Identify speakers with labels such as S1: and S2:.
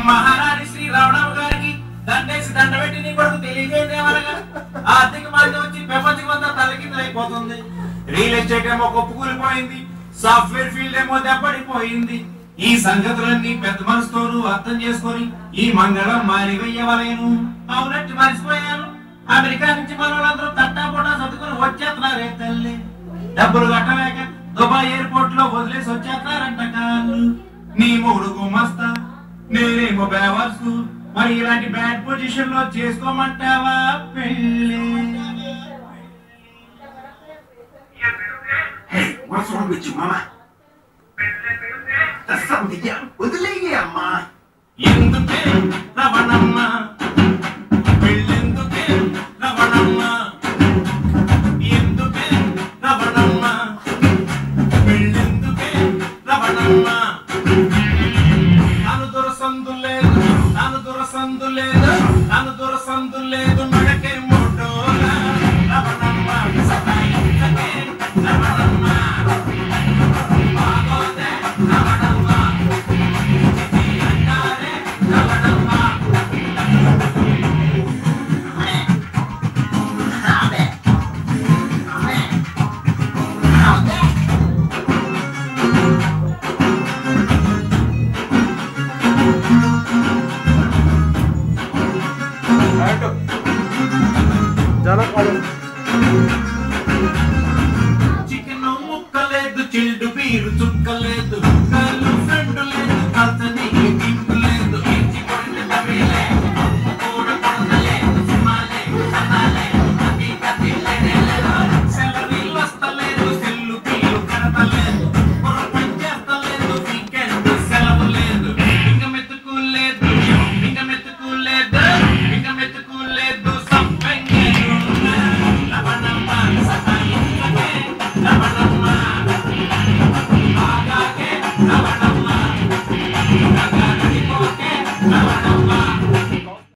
S1: మహారాణి శ్రీ రావణమ్మ గారికి దండేసి దండ పెట్టి నీ కొడుకు తెలియజేయమనగా ఆర్థిక మాంద్యం వచ్చి ప్రపంచం అంతా తలకిందులైపోతుంది. రియల్ ఎస్టేట్ ఏమో కొప్పుకూలిపోయింది, సాఫ్ట్వేర్ ఫీల్డ్ ఏమో దెబ్బడిపోయింది. ఈ సంగతులన్నీ పెద్ద మనసుతోనూ అర్థం చేసుకొని ఈ మంగళం మారివయ్యవలేను. అవునట్టు మర్చిపోయాను, అమెరికా నుంచి మన వాళ్ళందరూ తట్టాపోటా చదువుకుని వచ్చేస్తున్నారే తల్లి. డబ్బులు కట్టలేక దుబాయ్ ఎయిర్పోర్ట్ లో వదిలేసి వచ్చేస్తున్నారంట కాళ్ళు. నీ మూడు గుమస్తా, నేనేమో బేవర్సు. మరి ఇలాంటి బ్యాడ్ పొజిషన్ లో చేసుకోమంటావా పెళ్ళి?
S2: What's wrong with you, Mama? That's something, yeah. What's the lady, Mama?
S1: ఎందుకే రవణమ్మ